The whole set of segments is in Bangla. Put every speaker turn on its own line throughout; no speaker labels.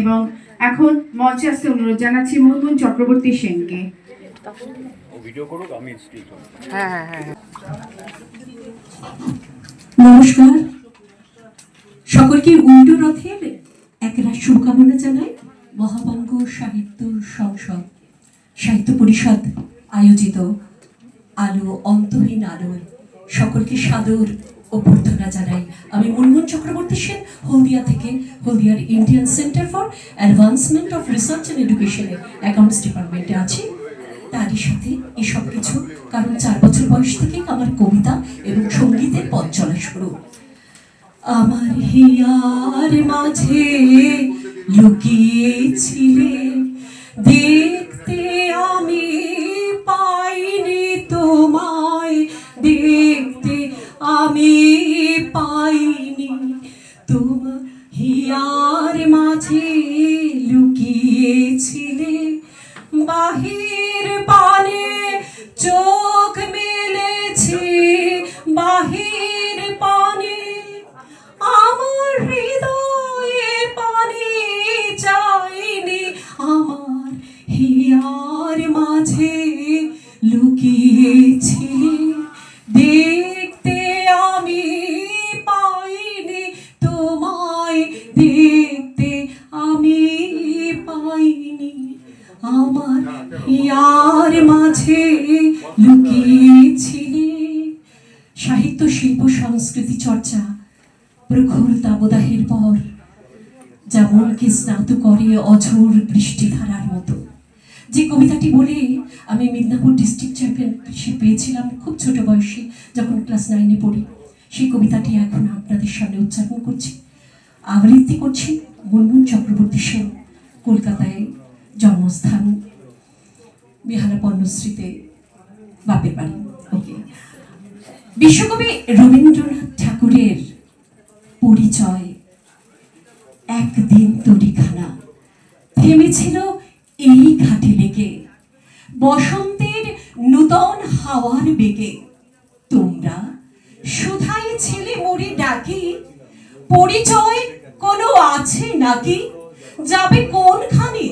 এবং এখন মঞ্চে আসতে অনুরোধ জানাচ্ছি মুনমুন চক্রবর্তী সেনকে।
নমস্কার, সকলকে উল্টো রথের একরা শুভকামনা জানাই। মহাবঙ্গ সাহিত্য সংসদ সাহিত্য পরিষদ আয়োজিত আলো অন্তহীন আলোর সকলকে সাদর অভ্যর্থনা জানাই। আমি মুনমুন চক্রবর্তী সেন, হলদিয়া থেকে, হলদিয়ার Indian Centre for Advancement of Research and এডুকেশনের অ্যাকাউন্টস ডিপার্টমেন্টে আছি। তারই সাথে এসব কিছু কারণ 4 বছর বয়স থেকে আমার কবিতা এবং সঙ্গীতের পথ চলা শুরু। আমার হিয়ার মাঝে লুকিয়েছিলে, দেখতে আমি পাইনি তোমায়, দেখতে আমি পাইনি তোমার। হিয়ার মাঝে লুকিয়েছিলে, বাহির পানে চোখ মেলেছে, বাহির পানে আমার হৃদয়ে পানি চাইনি। আমার হিয়ার মাঝে লুকিয়েছিলে, দেখতে আমি পাইনি তোমায়, দেখতে আমি পাইনি। আমার হিয়ার মাঝে লুকিয়েছিলে। সাহিত্য, শিল্প, সংস্কৃতি চর্চা প্রখর দাবদাহের পর যা মনকে স্নাত করে অঝোর বৃষ্টিধারার মতো। যে কবিতাটি বলে আমি মিদনাপুর ডিস্ট্রিক্ট চ্যাম্পিয়নশিপ পেয়েছিলাম খুব ছোট বয়সে, যখন ক্লাস 9-এ পড়ি, সেই কবিতাটি এখন আপনাদের সামনে উচ্চারণ করছি, আবৃত্তি করছি। মুনমুন চক্রবর্তী সেন, কলকাতায় জন্মস্থান, বিহারা পর্ণশ্রীতে বাপের বাড়ি। ওকে। বিশ্বকবি রবীন্দ্রনাথ ঠাকুরের পরিচয়। একদিন তরিখানা থেমেছিল এই ঘাটে লেগে, বসন্তের নূতন হাওয়ার বেগে। তোমরা সুধাই ছেলে মরে ডাকি, পরিচয় কোনো আছে নাকি, যাবে কোনখানে?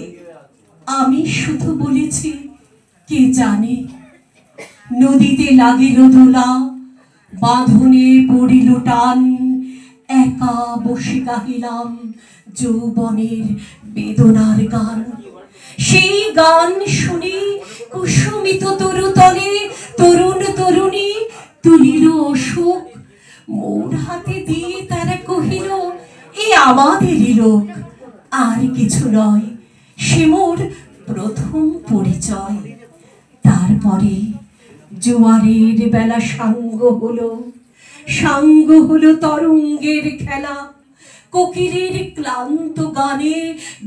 আমি শুধু বলেছি কে জানে। নদীতে লাগিল দোলা, বাঁধনে পড়িল টান, একা বসে গাহিলাম যৌবনের বেদনার গান। সেই গান শুনি কুসুমিত তরুতলে তরুণ তরুণী তুলিল অশোক, মোর হাতে দিয়ে তারা কহিল এ আমাদেরই লোক। আর কিছু নয়, সে মোর প্রথম পরিচয়। তারপরে জোয়ারের বেলা সাঙ্গ হলো, সাঙ্গ হলো তরঙ্গের খেলা। কোকিলের ক্লান্ত গানে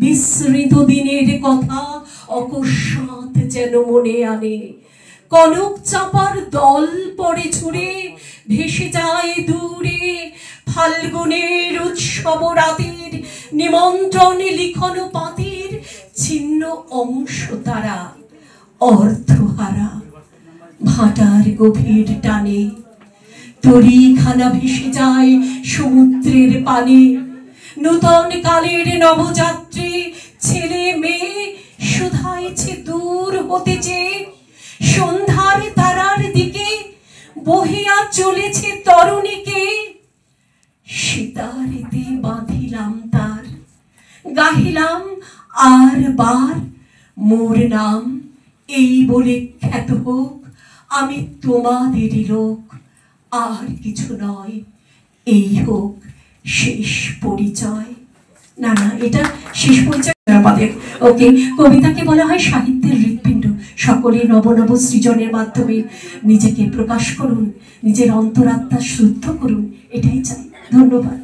বিস্মৃত দিনের কথা অকস্মাৎ যেন মনে আনে। কনক চাপার দল পড়ে ছুড়ে ভেসে যায় দূরে, ফাল্গুনের উৎসব রাতের নিমন্ত্রণ লিখন পাতির ছিন্ন অংশ তারা অর্থহারা। ভাটার গভীর টানে তরিখানা ভেসে যায় সমুদ্রের পানে। নূতন কালের নবযাত্রী ছেলে মেয়ে শুধাইছে দূর হতে চেয়ে, সন্ধ্যার তারার দিকে বহিয়া চলেছে তরুণীকে। সীতারিতে বাঁধিলাম তার, গাহিলাম আর বার মোর নাম, এই বলে খ্যাত হোক আমি তোমাদেরই লোক। আর কিছু নয়, এই হোক শেষ পরিচয়। না না, এটা শেষ পরিচয় আমাদের। ওকে। কবিতাকে বলা হয় সাহিত্যের হৃৎপিণ্ড। সকলে নব নব সৃজনের মাধ্যমে নিজেকে প্রকাশ করুন, নিজের অন্তরাত্মা শুদ্ধ করুন, এটাই চাই। ধন্যবাদ।